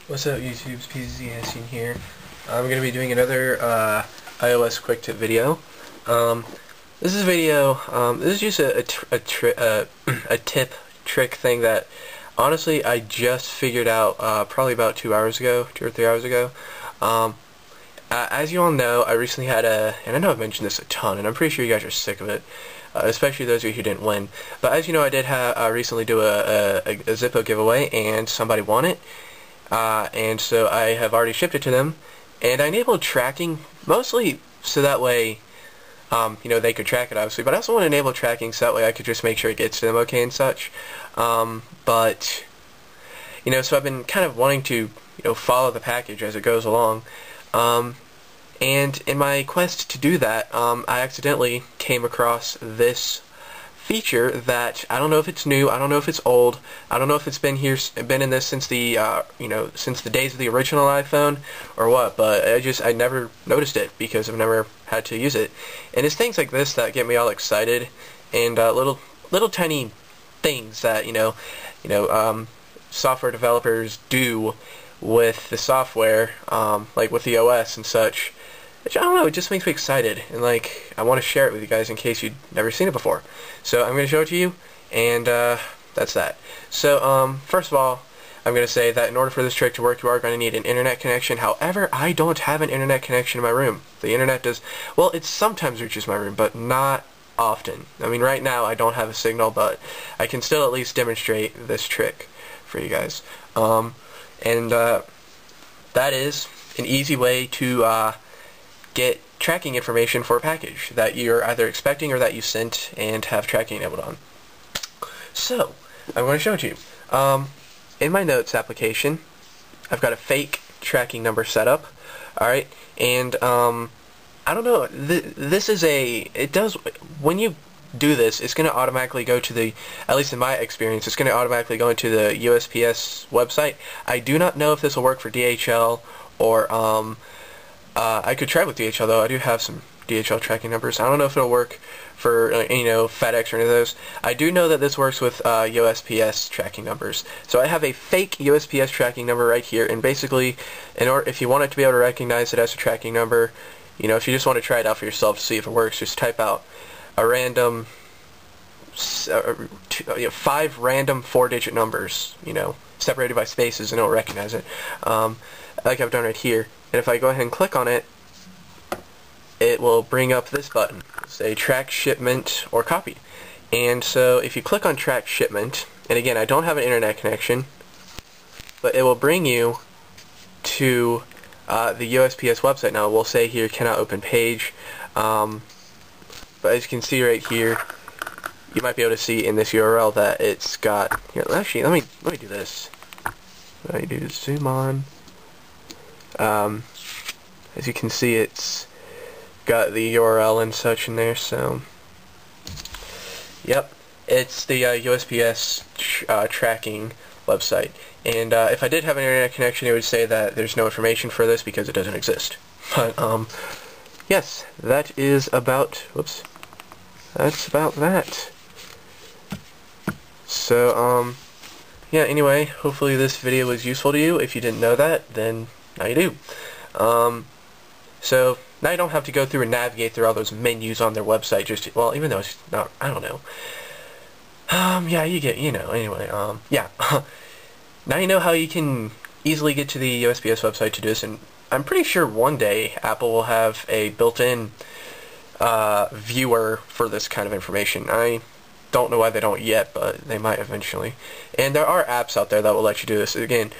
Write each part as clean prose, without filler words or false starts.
What's up, YouTube's PZ Hessing here. I'm going to be doing another iOS quick tip video. This is this is just a tip trick thing that honestly I just figured out probably about 2 or 3 hours ago. As you all know, I recently had and I know I've mentioned this a ton, and I'm pretty sure you guys are sick of it, especially those of you who didn't win. But as you know, I did recently do a Zippo giveaway, and somebody won it. And so I have already shipped it to them, and I enabled tracking mostly so that way, they could track it obviously, but I also want to enable tracking so that way I could just make sure it gets to them okay and such. But so I've been kind of wanting to, follow the package as it goes along. And in my quest to do that, I accidentally came across this feature that I don't know if it's new, I don't know if it's old, I don't know if it's been in this since the since the days of the original iPhone or what, but I never noticed it because I've never had to use it. And it's things like this that get me all excited, and little tiny things that software developers do with the software, like with the OS and such. Which, I don't know, it just makes me excited, and I want to share it with you guys in case you'd never seen it before. So I'm going to show it to you, and that's that. So first of all, I'm going to say that in order for this trick to work, you are going to need an internet connection. However, I don't have an internet connection in my room. The internet does, well, it sometimes reaches my room, but not often. I mean, right now I don't have a signal, but I can still at least demonstrate this trick for you guys. That is an easy way to get tracking information for a package that you're either expecting or that you sent and have tracking enabled on. So, I'm going to show it to you. In my Notes application, I've got a fake tracking number set up. Alright, and I don't know, when you do this, it's going to automatically go to at least in my experience, it's going to automatically go into the USPS website. I do not know if this will work for DHL or, I could try with DHL though. I do have some DHL tracking numbers. I don't know if it'll work for FedEx or any of those. I do know that this works with USPS tracking numbers. So I have a fake USPS tracking number right here, and basically, if you want it to be able to recognize it as a tracking number, if you just want to try it out for yourself to see if it works, just type out a random 5 random 4-digit numbers, separated by spaces, and it'll recognize it, like I've done right here. And if I go ahead and click on it, it will bring up this button, say track shipment or copy. And so if you click on track shipment, and again, I don't have an internet connection, but it will bring you to the USPS website. Now it will say here cannot open page, but as you can see right here, you might be able to see in this URL that it's got, here, actually let me do this. Let me do zoom on. As you can see, it's got the URL and such in there, so yep, it's the USPS tracking website. And if I did have an internet connection, it would say that there's no information for this because it doesn't exist. But yes, that is about, that's about that. So yeah, anyway, hopefully this video was useful to you. If you didn't know that, then now you do. So now you don't have to go through and navigate through all those menus on their website. Well, even though it's not, I don't know. Yeah, anyway, yeah. Now you know how you can easily get to the USPS website to do this, and I'm pretty sure one day Apple will have a built-in viewer for this kind of information. I don't know why they don't yet, but they might eventually. And there are apps out there that will let you do this. Again,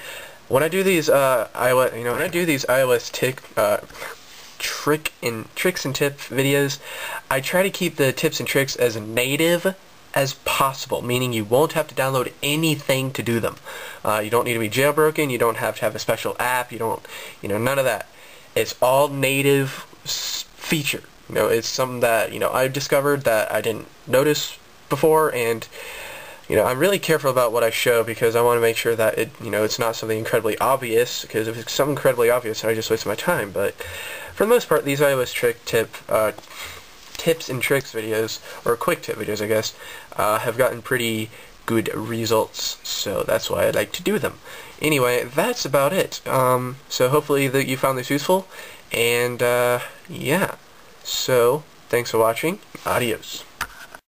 when I do these iOS tricks and tip videos, I try to keep the tips and tricks as native as possible, meaning you won't have to download anything to do them. You don't need to be jailbroken, you don't have to have a special app, you don't, none of that. It's all native feature. It's something that, I've discovered that I didn't notice before, and I'm really careful about what I show because I want to make sure that it's not something incredibly obvious, because if it's something incredibly obvious, I just waste my time. But for the most part, these iOS tips and tricks videos, or quick tip videos, I guess, have gotten pretty good results, so that's why I like to do them. Anyway, that's about it. So hopefully that you found this useful, and yeah, so thanks for watching. Adios.